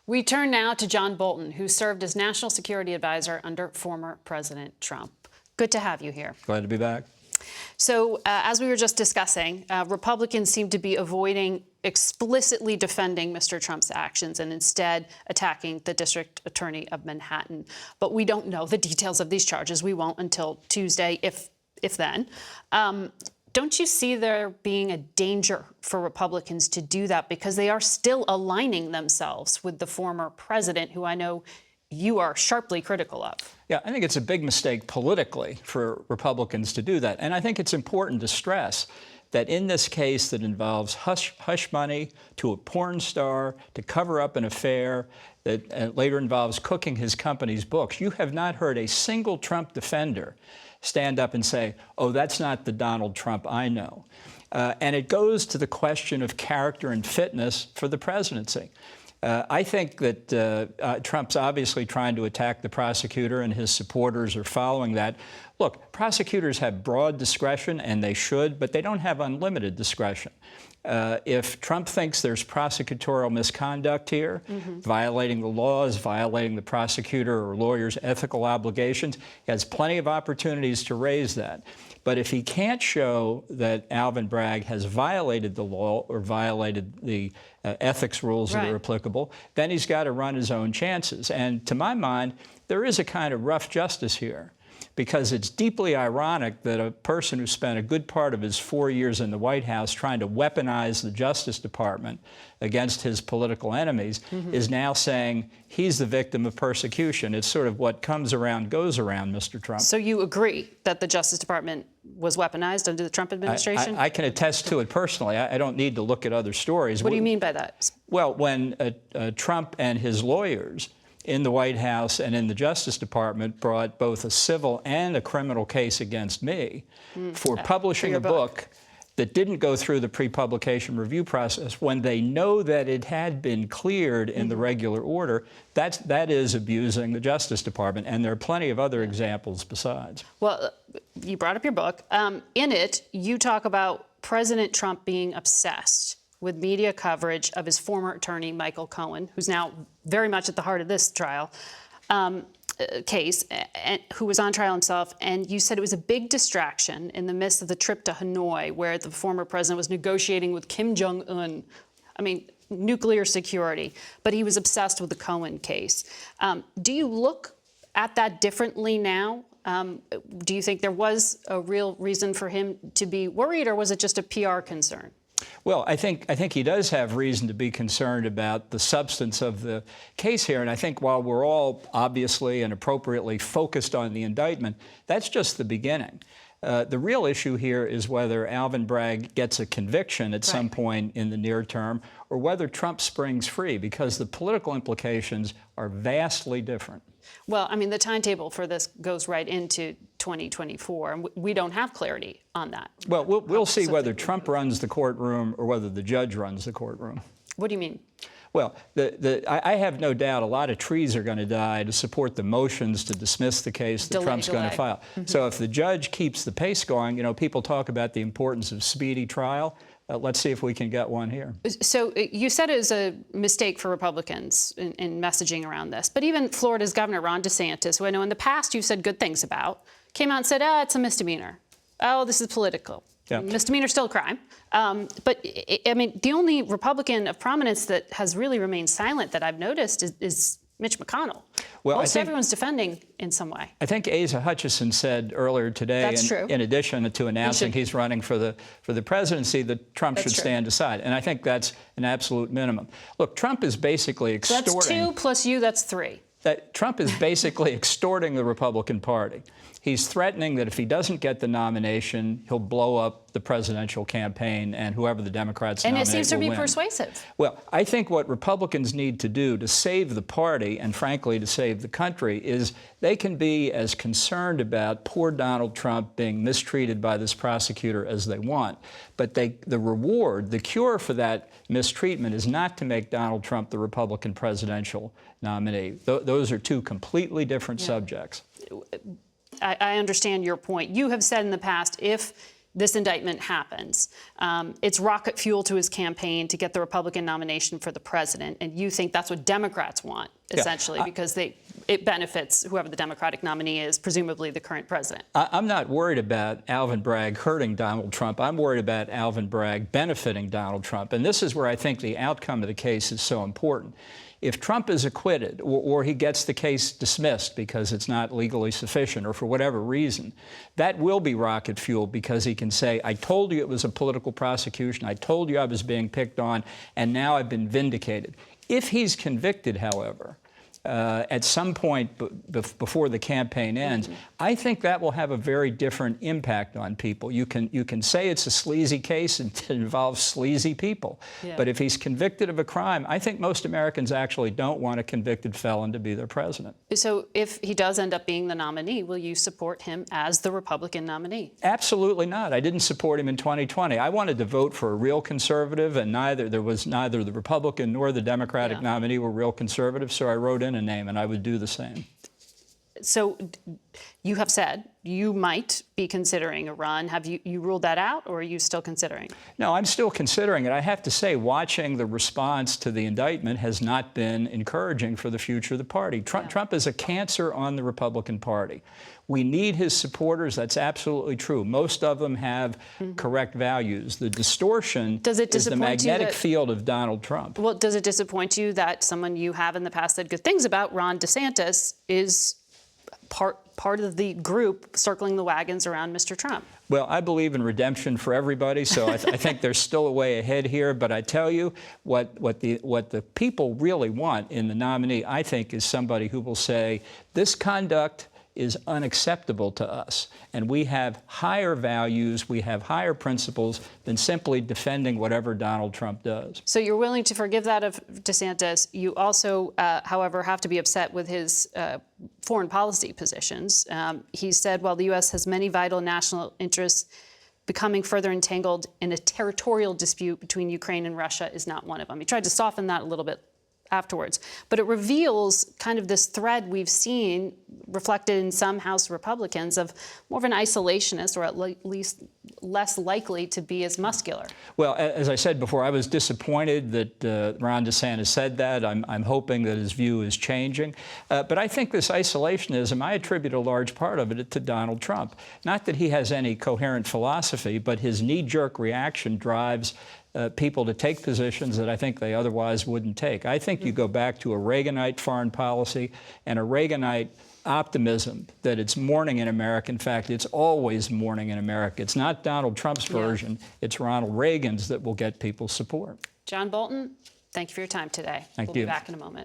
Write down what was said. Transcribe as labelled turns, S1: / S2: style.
S1: We turn now to John Bolton, who served as National Security Advisor under former President Trump. Good to have you here.
S2: Glad to be back.
S1: So, as we were just discussing, Republicans seem to be avoiding explicitly defending Mr. Trump's actions and instead attacking the District Attorney of Manhattan. But we don't know the details of these charges. We won't until Tuesday, if then. Don't you see there being a danger for Republicans to do that because they are still aligning themselves with the former president, who I know you are sharply critical of?
S2: Yeah, I think it's a big mistake politically for Republicans to do that. And I think it's important to stress that in this case that involves hush money to a porn star to cover up an affair that later involves cooking his company's books, you have not heard a single Trump defender stand up and say, oh, that's not the Donald Trump I know. And it goes to the question of character and fitness for the presidency. I think that Trump's obviously trying to attack the prosecutor, and his supporters are following that. Look, prosecutors have broad discretion, and they should, but they don't have unlimited discretion. If Trump thinks there's prosecutorial misconduct here, violating the laws, violating the prosecutor or lawyer's ethical obligations, he has plenty of opportunities to raise that. But if he can't show that Alvin Bragg has violated the law or violated the ethics rules that are applicable, then he's got to run his own chances. And to my mind, there is a kind of rough justice here, because it's deeply ironic that a person who spent a good part of his 4 years in the White House trying to weaponize the Justice Department against his political enemies is now saying he's the victim of persecution. It's sort of what comes around goes around, Mr. Trump.
S1: So you agree that the Justice Department was weaponized under the Trump administration?
S2: I can attest to it personally. I don't need to look at other stories.
S1: What do you mean by that?
S2: Well, when Trump and his lawyers in the White House and in the Justice Department brought both a civil and a criminal case against me for publishing a book that didn't go through the pre-publication review process when they know that it had been cleared in the regular order, that is abusing the Justice Department, and there are plenty of other examples besides.
S1: Well, you brought up your book. In it, you talk about President Trump being obsessed with media coverage of his former attorney, Michael Cohen, who's now very much at the heart of this trial, case, who was on trial himself. And you said it was a big distraction in the midst of the trip to Hanoi, where the former president was negotiating with Kim Jong-un. I mean, nuclear security. But he was obsessed with the Cohen case. Do you look at that differently now? Do you think there was a real reason for him to be worried, or was it just a PR concern?
S2: Well, I think he does have reason to be concerned about the substance of the case here. And I think while we're all obviously and appropriately focused on the indictment, that's just the beginning. The real issue here is whether Alvin Bragg gets a conviction at some point in the near term, or whether Trump springs free, because the political implications are vastly different.
S1: Well, I mean, the timetable for this goes right into 2024, and we don't have clarity on that.
S2: Well, we'll see whether Trump runs the courtroom or whether the judge runs the courtroom.
S1: What do you mean?
S2: Well, I have no doubt a lot of trees are going to die to support the motions to dismiss the case that Trump's going to file. So if the judge keeps the pace going, you know, people talk about the importance of speedy trial. Let's see if we can get one here.
S1: So you said it was a mistake for Republicans in messaging around this. But even Florida's Governor Ron DeSantis, who I know in the past you've said good things about, came out and said, it's a misdemeanor. Oh, this is political. Yeah. Misdemeanor still a crime. But, I mean, the only Republican of prominence that has really remained silent that I've noticed is Mitch McConnell. Well, most everyone's defending in some way.
S2: I think Asa Hutchinson said earlier today, in addition to announcing he's running for the presidency, that Trump should stand aside. And I think that's an absolute minimum. Look, Trump is basically extorting.
S1: That's 2 plus you, that's 3.
S2: That Trump is basically extorting the Republican Party. He's threatening that if he doesn't get the nomination, he'll blow up the presidential campaign, and whoever the Democrats nominate will win.
S1: And it seems to be persuasive.
S2: Well, I think what Republicans need to do to save the party, and frankly to save the country, is they can be as concerned about poor Donald Trump being mistreated by this prosecutor as they want. But the reward, the cure for that mistreatment is not to make Donald Trump the Republican presidential nominee. Those are two completely different subjects.
S1: I understand your point. You have said in the past, if this indictment happens. It's rocket fuel to his campaign to get the Republican nomination for the president. And you think that's what Democrats want, essentially, because it benefits whoever the Democratic nominee is, presumably the current president.
S2: I'm not worried about Alvin Bragg hurting Donald Trump. I'm worried about Alvin Bragg benefiting Donald Trump. And this is where I think the outcome of the case is so important. If Trump is acquitted or he gets the case dismissed because it's not legally sufficient or for whatever reason, that will be rocket fuel because he can say, I told you it was a political prosecution, I told you I was being picked on, and now I've been vindicated. If he's convicted, however, at some point before the campaign ends, I think that will have a very different impact on people. You can say it's a sleazy case and it involves sleazy people. Yeah. But if he's convicted of a crime, I think most Americans actually don't want a convicted felon to be their president.
S1: So if he does end up being the nominee, will you support him as the Republican nominee?
S2: Absolutely not. I didn't support him in 2020. I wanted to vote for a real conservative, and neither the Republican nor the Democratic nominee were real conservatives, so I wrote in a name, and I would do the same.
S1: So you have said you might be considering a run. Have you ruled that out, or are you still considering?
S2: No, I'm still considering it. I have to say, watching the response to the indictment has not been encouraging for the future of the party. Trump is a cancer on the Republican Party. We need his supporters. That's absolutely true. Most of them have correct values. The distortion is the magnetic field of Donald Trump.
S1: Well, does it disappoint you that someone you have in the past said good things about, Ron DeSantis, is part of the group circling the wagons around Mr. Trump?
S2: Well, I believe in redemption for everybody, so I think there's still a way ahead here. But I tell you, what the people really want in the nominee, I think, is somebody who will say, this conduct is unacceptable to us, and we have higher values, we have higher principles than simply defending whatever Donald Trump does.
S1: So you're willing to forgive that of DeSantis. You also, however, have to be upset with his foreign policy positions. He said, while the U.S. has many vital national interests, becoming further entangled in a territorial dispute between Ukraine and Russia is not one of them. He tried to soften that a little bit afterwards. But it reveals kind of this thread we've seen reflected in some House Republicans of more of an isolationist, or at least less likely to be as muscular.
S2: Well, as I said before, I was disappointed that Ron DeSantis said that. I'm hoping that his view is changing. But I think this isolationism, I attribute a large part of it to Donald Trump. Not that he has any coherent philosophy, but his knee-jerk reaction drives people to take positions that I think they otherwise wouldn't take. I think you go back to a Reaganite foreign policy and a Reaganite optimism that it's morning in America. In fact, it's always morning in America. It's not Donald Trump's version. It's Ronald Reagan's that will get people's support.
S1: John Bolton, thank you for your time today.
S2: Thank you.
S1: We'll be back in a moment.